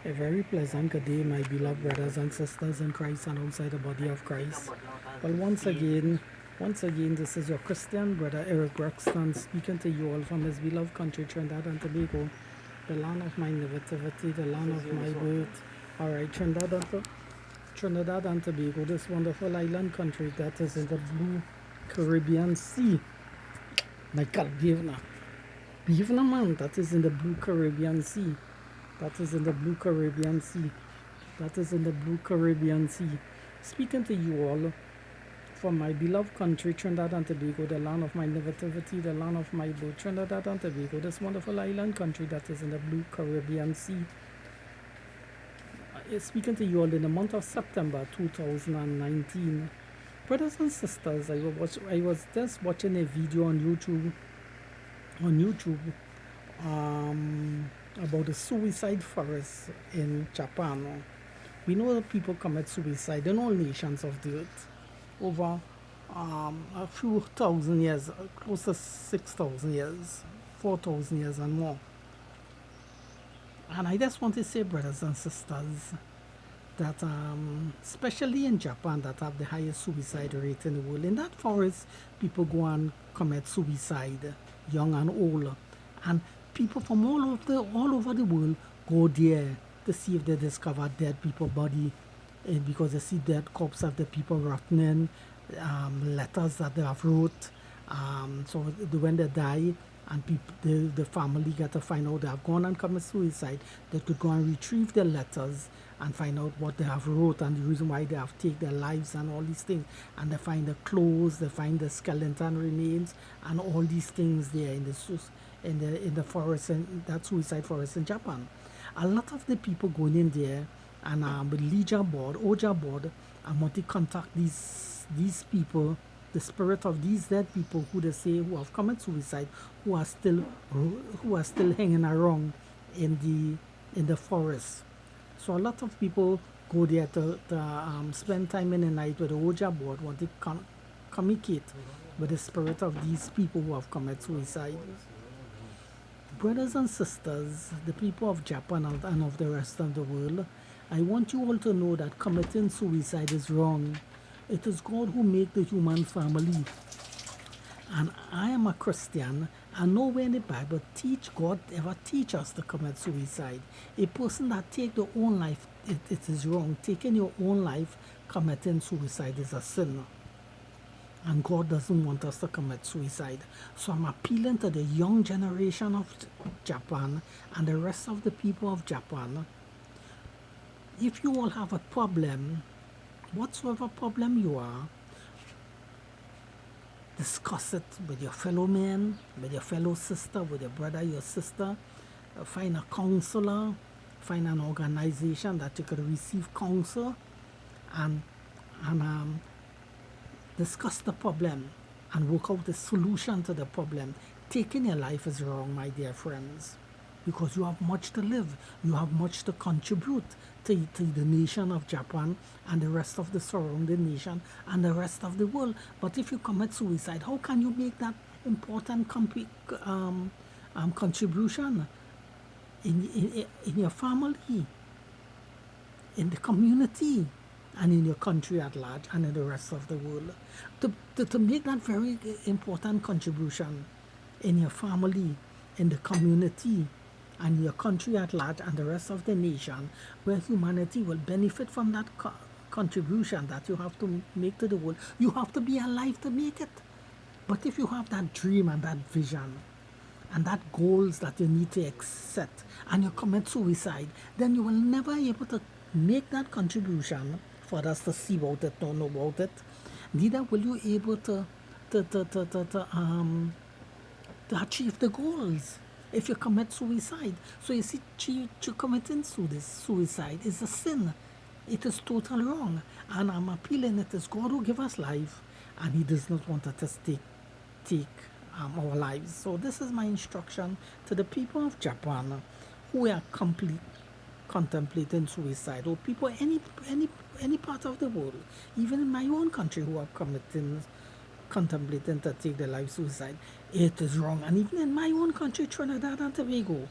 A very pleasant good day, my beloved brothers and sisters in Christ and outside the body of Christ. Well, once again, this is your Christian brother Eric Braxton speaking to you all from his beloved country, Trinidad and Tobago, the land of my nativity, the land of my birth. All right, Trinidad and Tobago, this wonderful island country that is in the blue Caribbean Sea. Michael Bivna man, that is in the blue Caribbean Sea. That is in the blue Caribbean Sea. That is in the blue Caribbean Sea. Speaking to you all from my beloved country, Trinidad and Tobago, the land of my nativity, the land of my birth, Trinidad and Tobago, this wonderful island country that is in the blue Caribbean Sea. Speaking to you all in the month of September 2019. Brothers and sisters, I was just watching a video on YouTube, about the suicide forest in Japan. We know that people commit suicide in all nations of the earth over a few thousand years, close to 6,000 years, 4,000 years and more. And I just want to say, brothers and sisters, that especially in Japan, that have the highest suicide rate in the world, in that forest, people go and commit suicide, young and old, and people from all over the world go there to see if they discover dead people body, because they see dead corpses of the people rotting, letters that they have wrote. So when they die and the family get to find out they have gone and commit suicide, they could go and retrieve the letters and find out what they have wrote and the reason why they have taken their lives and all these things. And they find the clothes, they find the skeleton remains and all these things there in the forest, and that suicide forest in Japan. A lot of the people going in there and with Oja board, and want to contact these people, the spirit of these dead people who they say who have committed suicide, who are still hanging around in the forest. So a lot of people go there to spend time in the night with the Oja board, want to communicate with the spirit of these people who have committed suicide. Brothers and sisters, the people of Japan and of the rest of the world, I want you all to know that committing suicide is wrong. It is God who made the human family. And I am a Christian, and nowhere in the Bible God ever teach us to commit suicide. A person that take their own life, it is wrong. Taking your own life, committing suicide is a sin. And God doesn't want us to commit suicide. So I'm appealing to the young generation of Japan and the rest of the people of Japan. If you all have a problem, whatsoever problem you are, discuss it with your fellow man, with your fellow sister, with your brother, your sister. Find a counselor, find an organization that you could receive counsel, and discuss the problem and work out the solution to the problem. Taking your life is wrong, my dear friends, because you have much to live. You have much to contribute to the nation of Japan and the rest of the surrounding nation and the rest of the world. But if you commit suicide, how can you make that important contribution in your family, in the community, and in your country at large and in the rest of the world? To make that very important contribution in your family, in the community, and your country at large and the rest of the nation, where humanity will benefit from that contribution that you have to make to the world. You have to be alive to make it. But if you have that dream and that vision and that goals that you need to set, and you commit suicide, then you will never be able to make that contribution for us to see about it, to know about it. Neither will you able to achieve the goals if you commit suicide. So you see, committing suicide is a sin. It is totally wrong. And I'm appealing, it is God who gives us life, and He does not want us to take our lives. So this is my instruction to the people of Japan who are contemplating suicide, or people any part of the world, even in my own country, who are contemplating to take their life suicide. It is wrong. And even in my own country, Trinidad and Tobago,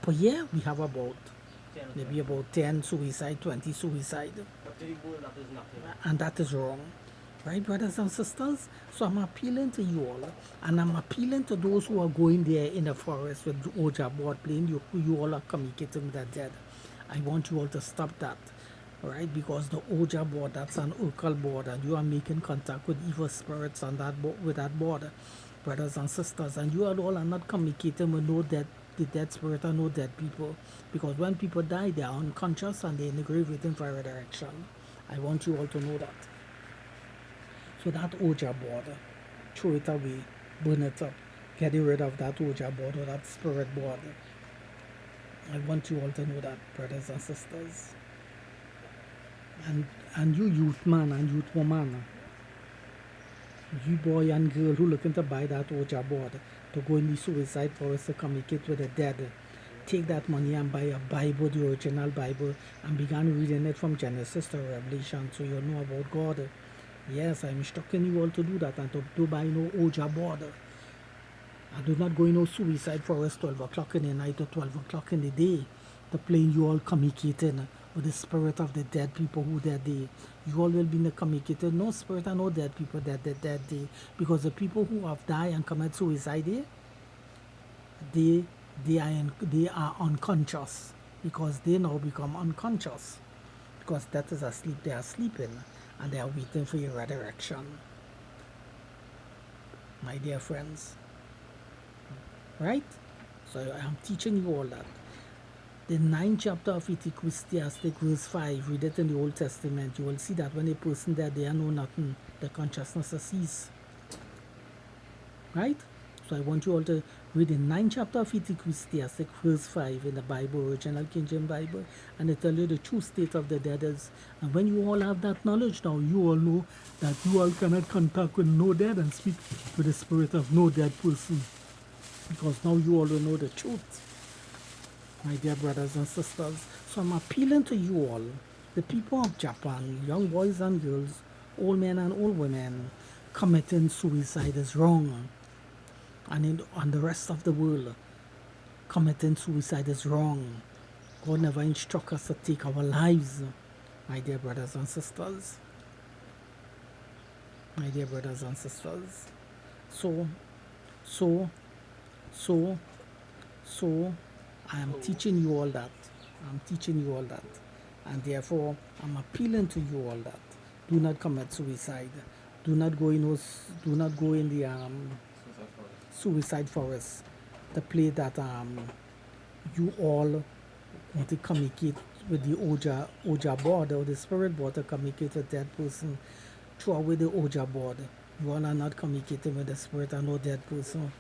per year we have about maybe about 10 suicide, 20 suicide. But to the world, that is nothing. And that is wrong. Right, brothers and sisters? So I'm appealing to you all, and I'm appealing to those who are going there in the forest with the Oja board playing. You all are communicating with the dead. I want you all to stop that, all right? Because the Oja board, that's an occult board, and you are making contact with evil spirits on that with that board, brothers and sisters. And you all are not communicating with no dead, the dead spirit or no dead people, because when people die, they are unconscious and they're in the grave waiting for resurrection. I want you all to know that. So that Oja board, throw it away, burn it up, get rid of that Oja board or that spirit board. I want you all to know that, brothers and sisters. And you youth man and youth woman, you boy and girl who looking to buy that Oja board to go in the suicide forest to communicate with the dead, take that money and buy a Bible, the original Bible, and begin reading it from Genesis to Revelation so you know about God. Yes, I'm instructing you all to do that and to buy no Oja board. And do not go in no suicide forest 12 o'clock in the night or 12 o'clock in the day to play you all communicating with the spirit of the dead people who dead day. You all will be in the communicating, no spirit and no dead people that dead day. Because the people who have died and commit suicide they are unconscious. Because they now become unconscious. Because death is asleep, they are sleeping. And they are waiting for your resurrection. My dear friends. Right? So I am teaching you all that. The 9th chapter of Ecclesiastes, verse 5, read it in the Old Testament. You will see that when a person dead, they know nothing. The consciousness ceases. Right? So I want you all to read the 9th chapter of Ecclesiastes, verse 5 in the Bible, original King James Bible, and it tells you the true state of the dead is. And when you all have that knowledge now, you all know that you all cannot contact with no dead and speak with the spirit of no dead person. Because now you all will know the truth, my dear brothers and sisters. So I'm appealing to you all, the people of Japan, young boys and girls, old men and old women, committing suicide is wrong. And the rest of the world, committing suicide is wrong. God never instructs us to take our lives, my dear brothers and sisters. My dear brothers and sisters. So, I am teaching you all that. I'm teaching you all that. And therefore, I'm appealing to you all that. Do not commit suicide. Do not go in the suicide forest to play that you all want to communicate with the Oja board or the spirit board to communicate with that person. Throw away the Oja board. You all are not communicating with the spirit and no dead person.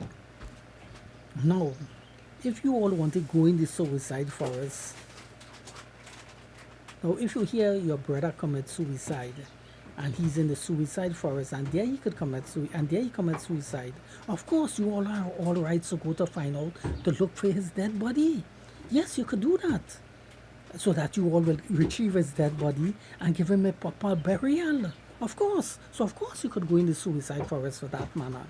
Now, if you all want to go in the suicide forest, now if you hear your brother commit suicide, and he's in the suicide forest, and there he could commit suicide. Of course, you all are all right to go to find out, to look for his dead body. Yes, you could do that, so that you all will retrieve his dead body and give him a proper burial. Of course. So of course you could go in the suicide forest for that manner.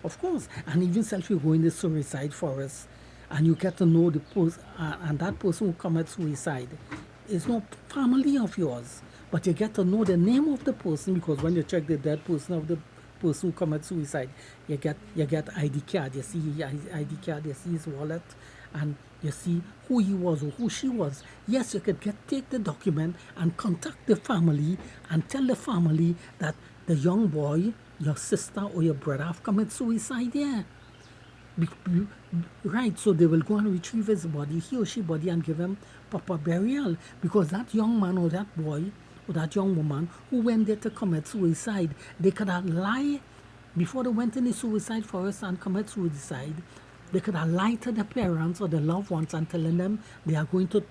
Of course. And even if you go in the suicide forest and you get to know the person, and that person who commits suicide is no family of yours. But you get to know the name of the person, because when you check the dead person of the person who commits suicide, you get ID card. You see his ID card, you see his wallet, and you see who he was or who she was. Yes, you could take the document and contact the family and tell the family that the young boy, your sister or your brother have committed suicide there. Right, so they will go and retrieve his body, he or she body, and give him proper burial, because that young man or that boy or that young woman who went there to commit suicide, they could have lied before they went in the suicide forest and commit suicide. They could have lied to the parents or the loved ones and telling them they are going to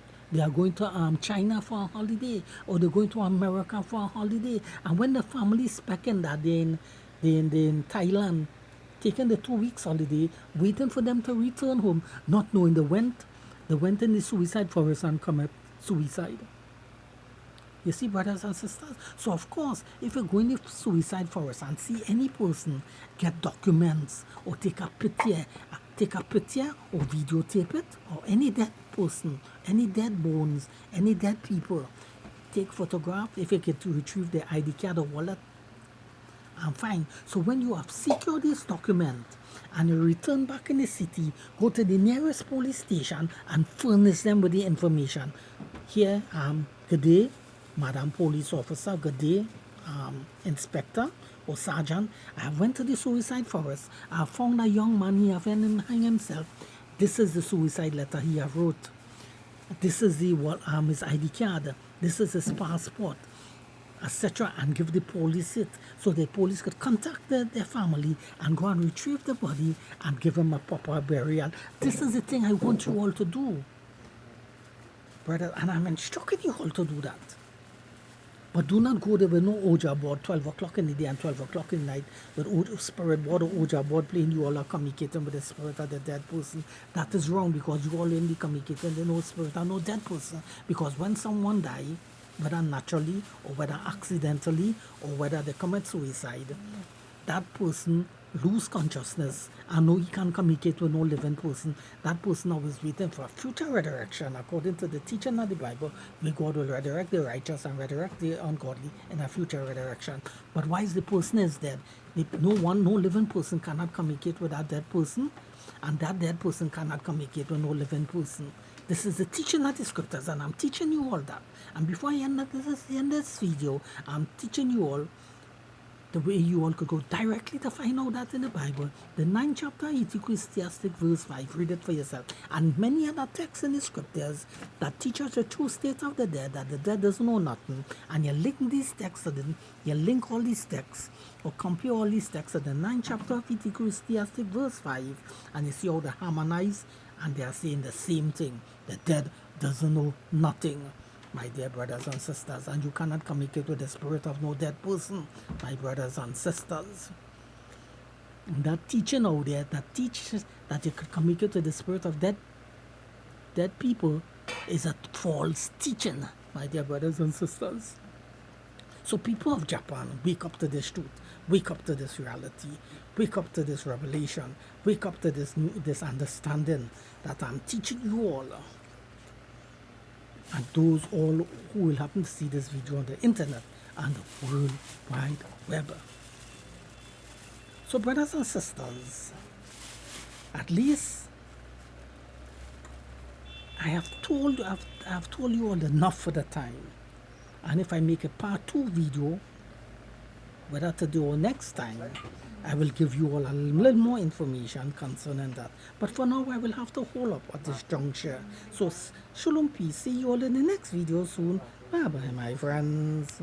China for a holiday, or they're going to America for a holiday. And when the family is speaking that they're in Thailand, taking the 2 weeks holiday, waiting for them to return home, not knowing they went in the suicide forest and commit suicide. You see, brothers and sisters? So of course, if you go in the suicide forest and see any person get documents or take a picture or videotape it, or any dead person, any dead bones, any dead people. Take photograph. If you get to retrieve the ID card or wallet, I'm fine. So when you have secured this document and you return back in the city, go to the nearest police station and furnish them with the information. Here, good day, Madam Police Officer, good day, Inspector or Sergeant. I went to the suicide forest. I found a young man, he have hung himself. This is the suicide letter he have wrote. This is the his ID card. This is his passport, etc., and give the police it so the police could contact their family and go and retrieve the body and give them a proper burial. This is the thing I want you all to do, brother, and I'm instructing you all to do that. But do not go there with no Ouija board 12 o'clock in the day and 12 o'clock in the night with spirit board or Ouija board playing. You all are communicating with the spirit of the dead person. That is wrong, because you all only communicating with no spirit and no dead person. Because when someone dies, whether naturally or whether accidentally or whether they commit suicide, that person lose consciousness and know he can't communicate with no living person. That person always waiting for a future resurrection. According to the teaching of the Bible, where God will resurrect the righteous and resurrect the ungodly in a future resurrection. But while the person is dead, no living person cannot communicate with that dead person, and that dead person cannot communicate with no living person. This is the teaching of the scriptures, and I'm teaching you all that. And before I end this video, I'm teaching you all the way you all could go directly to find out that in the Bible. The 9th chapter, Ecclesiastic verse 5, read it for yourself. And many other texts in the scriptures that teach us the true state of the dead, that the dead doesn't know nothing. And you link these texts to them, you link all these texts, or compare all these texts to the 9th chapter of Ecclesiastic verse 5, and you see how they harmonize, and they are saying the same thing. The dead doesn't know nothing, my dear brothers and sisters, and you cannot communicate with the spirit of no dead person, my brothers and sisters. And that teaching out there that teaches that you could communicate with the spirit of dead people is a false teaching, my dear brothers and sisters. So people of Japan, wake up to this truth, wake up to this reality, wake up to this revelation, wake up to this understanding that I'm teaching you all. And those all who will happen to see this video on the internet and the World Wide Web. So brothers and sisters, at least I have told you all enough for the time. And if I make a part 2 video, whether today or next time, I will give you all a little more information concerning that. But for now, I will have to hold up at this juncture. So, shalom peace. See you all in the next video soon. Bye bye, my friends.